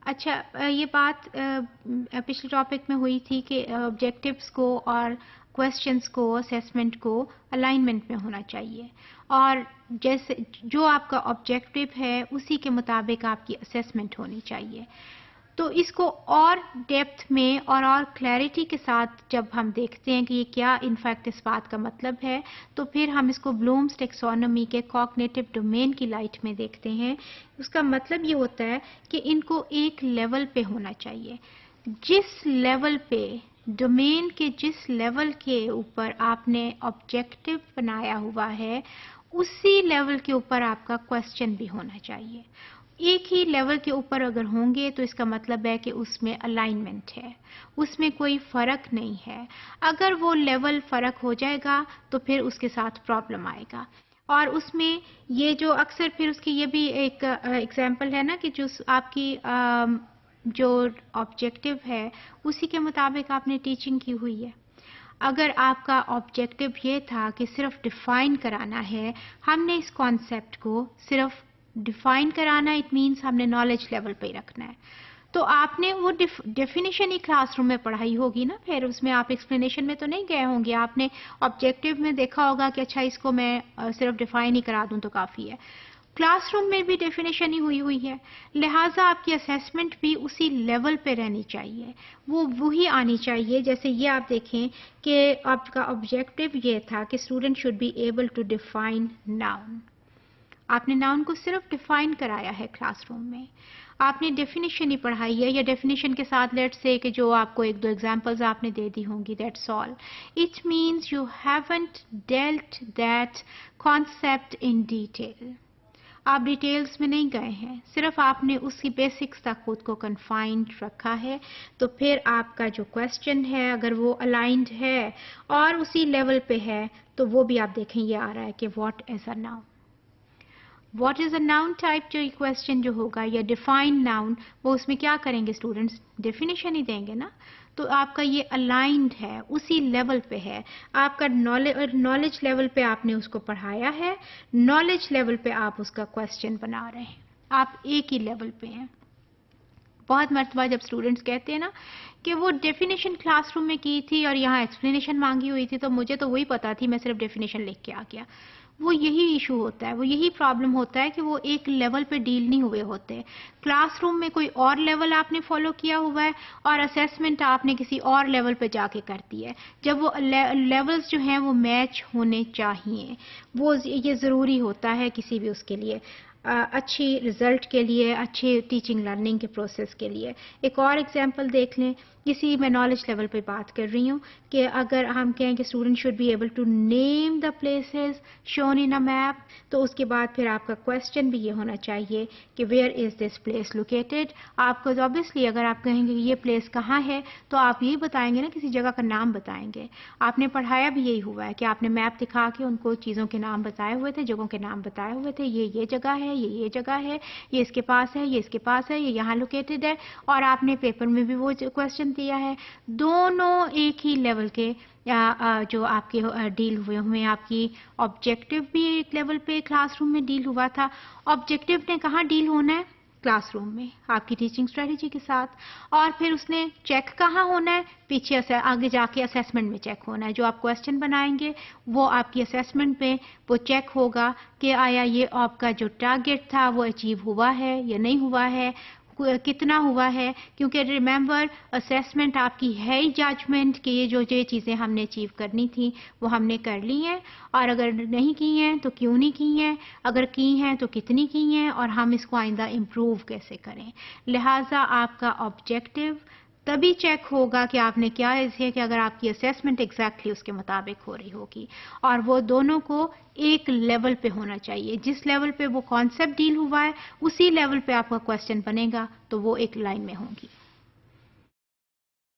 اچھا، یہ بات پچھلے ٹاپک میں ہوئی تھی کہ آبجیکٹیوز کو اور کویسچنس کو، اسیسمنٹ کو الائنمنٹ میں ہونا چاہیے، اور جیسے جو آپ کا آبجیکٹیو ہے اسی کے مطابق آپ کی اسیسمنٹ ہونی چاہیے. تو اس کو اور ڈیپتھ میں اور کلیئرٹی کے ساتھ جب ہم دیکھتے ہیں کہ یہ کیا انفیکٹ اس بات کا مطلب ہے، تو پھر ہم اس کو بلومز ٹیکسونومی کے کوگنیٹو ڈومین کی لائٹ میں دیکھتے ہیں. اس کا مطلب یہ ہوتا ہے کہ ان کو ایک لیول پہ ہونا چاہیے. جس لیول پہ ڈومین کے جس لیول کے اوپر آپ نے آبجیکٹیو بنایا ہوا ہے، اسی لیول کے اوپر آپ کا کوسچن بھی ہونا چاہیے. ایک ہی لیول کے اوپر اگر ہوں گے تو اس کا مطلب ہے کہ اس میں الائنمنٹ ہے، اس میں کوئی فرق نہیں ہے. اگر وہ لیول فرق ہو جائے گا تو پھر اس کے ساتھ پرابلم آئے گا. اور اس میں یہ جو اکثر پھر اس کی یہ بھی ایک ایگزامپل ہے نا کہ جو آپ کی جو آبجیکٹیو ہے اسی کے مطابق آپ نے ٹیچنگ کی ہوئی ہے. اگر آپ کا آبجیکٹیو یہ تھا کہ صرف ڈیفائن کرانا ہے، ہم نے اس کانسیپٹ کو صرف ڈیفائن کرانا، اٹ مینس ہم نے نالج لیول پہ ہی رکھنا ہے، تو آپ نے وہ ڈیفینیشن ہی کلاس روم میں پڑھائی ہوگی نا. پھر اس میں آپ ایکسپلینیشن میں تو نہیں گئے ہوں گے. آپ نے آبجیکٹیو میں دیکھا ہوگا کہ اچھا اس کو میں صرف ڈیفائن ہی کرا دوں تو کافی ہے. کلاس روم میں بھی ڈیفینیشن ہی ہوئی ہے، لہٰذا آپ کی اسیسمنٹ بھی اسی لیول پہ رہنی چاہیے، وہ وہی آنی چاہیے. جیسے یہ آپ دیکھیں کہ آپ کا آبجیکٹیو یہ تھا کہ student should be able to define noun. آپ نے ناؤن کو صرف ڈیفائن کرایا ہے کلاس روم میں، آپ نے ڈیفینیشن ہی پڑھائی ہے، یا ڈیفینیشن کے ساتھ لیٹ سے کہ جو آپ کو ایک دو ایگزامپلز آپ نے دے دی ہوں گی، that's all. It means you haven't dealt that concept in detail. آپ ڈیٹیلز میں نہیں گئے ہیں، صرف آپ نے اس کی بیسکس تک خود کو کنفائنڈ رکھا ہے. تو پھر آپ کا جو کوسچن ہے اگر وہ الائنڈ ہے اور اسی لیول پہ ہے تو وہ بھی آپ دیکھیں یہ آ رہا ہے کہ what is a noun. What is a noun type جو کوسچن جو ہوگا یا ڈیفائن ناؤن، وہ اس میں کیا کریں گے اسٹوڈنٹس؟ ڈیفینیشن ہی دیں گے نا. تو آپ کا یہ الائنڈ ہے، اسی لیول پہ ہے. آپ کا نالج لیول پہ آپ نے اس کو پڑھایا ہے، نالج لیول پہ آپ اس کا کوسچن بنا رہے ہیں، آپ ایک ہی لیول پہ ہیں. بہت مرتبہ جب اسٹوڈنٹس کہتے ہیں نا کہ وہ ڈیفینیشن کلاس روم میں کی تھی اور یہاں ایکسپلینیشن مانگی ہوئی تھی تو مجھے تو وہی پتا تھی، میں صرف ڈیفینیشن لکھ کے آ گیا. وہ یہی ایشو ہوتا ہے، وہ یہی پرابلم ہوتا ہے کہ وہ ایک لیول پہ ڈیل نہیں ہوئے ہوتے. کلاس روم میں کوئی اور لیول آپ نے فالو کیا ہوا ہے اور اسیسمنٹ آپ نے کسی اور لیول پہ جا کے کرتی ہے. جب وہ لیولز جو ہیں وہ میچ ہونے چاہیے، وہ یہ ضروری ہوتا ہے کسی بھی اس کے لیے، اچھی رزلٹ کے لیے، اچھی ٹیچنگ لرننگ کے پروسیس کے لیے. ایک اور ایگزامپل دیکھ لیں، اسی میں نالج لیول پہ بات کر رہی ہوں کہ اگر ہم کہیں کہ student should be able to name the places shown in a map, تو اس کے بعد پھر آپ کا کوسچن بھی یہ ہونا چاہیے کہ where is this place located. آپ کو آبویسلی اگر آپ کہیں گے کہ یہ پلیس کہاں ہے تو آپ یہی بتائیں گے نا، کسی جگہ کا نام بتائیں گے. آپ نے پڑھایا بھی یہی ہوا ہے کہ آپ نے میپ دکھا کے ان کو چیزوں کے نام بتائے ہوئے تھے، جگہوں کے نام بتائے ہوئے تھے، یہ جگہ ہے، یہ جگہ ہے، یہ اس کے پاس ہے، یہ اس کے پاس ہے، یہ یہاں لوکیٹڈ ہے. اور آپ نے پیپر میں بھی وہ کوسچن دیا ہے. دونوں ایک ہی لیول کے جو آپ کے ڈیل ہوئے، آپ کی آبجیکٹیو بھی ایک لیول پہ کلاس روم میں ڈیل ہوا تھا. آبجیکٹیو نے کہاں ڈیل ہونا ہے؟ کلاس روم میں آپ کی ٹیچنگ اسٹریٹجی کے ساتھ. اور پھر اس نے چیک کہاں ہونا ہے؟ پیچھے آگے جا کے اسیسمنٹ میں چیک ہونا ہے. جو آپ کوسچن بنائیں گے وہ آپ کی اسیسمنٹ میں وہ چیک ہوگا کہ آیا یہ آپ کا جو ٹارگیٹ تھا وہ اچیو ہوا ہے یا نہیں ہوا ہے، کتنا ہوا ہے. کیونکہ ریممبر اسیسمنٹ آپ کی ہے ہی ججمنٹ کہ یہ چیزیں ہم نے اچیو کرنی تھیں وہ ہم نے کر لی ہیں، اور اگر نہیں کی ہیں تو کیوں نہیں کی ہیں، اگر کی ہیں تو کتنی کی ہیں، اور ہم اس کو آئندہ امپروو کیسے کریں. لہٰذا آپ کا آبجیکٹیو تبھی چیک ہوگا کہ آپ نے کیا ہے کہ اگر آپ کی اسیسمنٹ ایگزیکٹلی اس کے مطابق ہو رہی ہوگی. اور وہ دونوں کو ایک لیول پہ ہونا چاہیے. جس لیول پہ وہ کانسیپٹ ڈیل ہوا ہے اسی لیول پہ آپ کا کوسچن بنے گا تو وہ ایک لائن میں ہوں گی.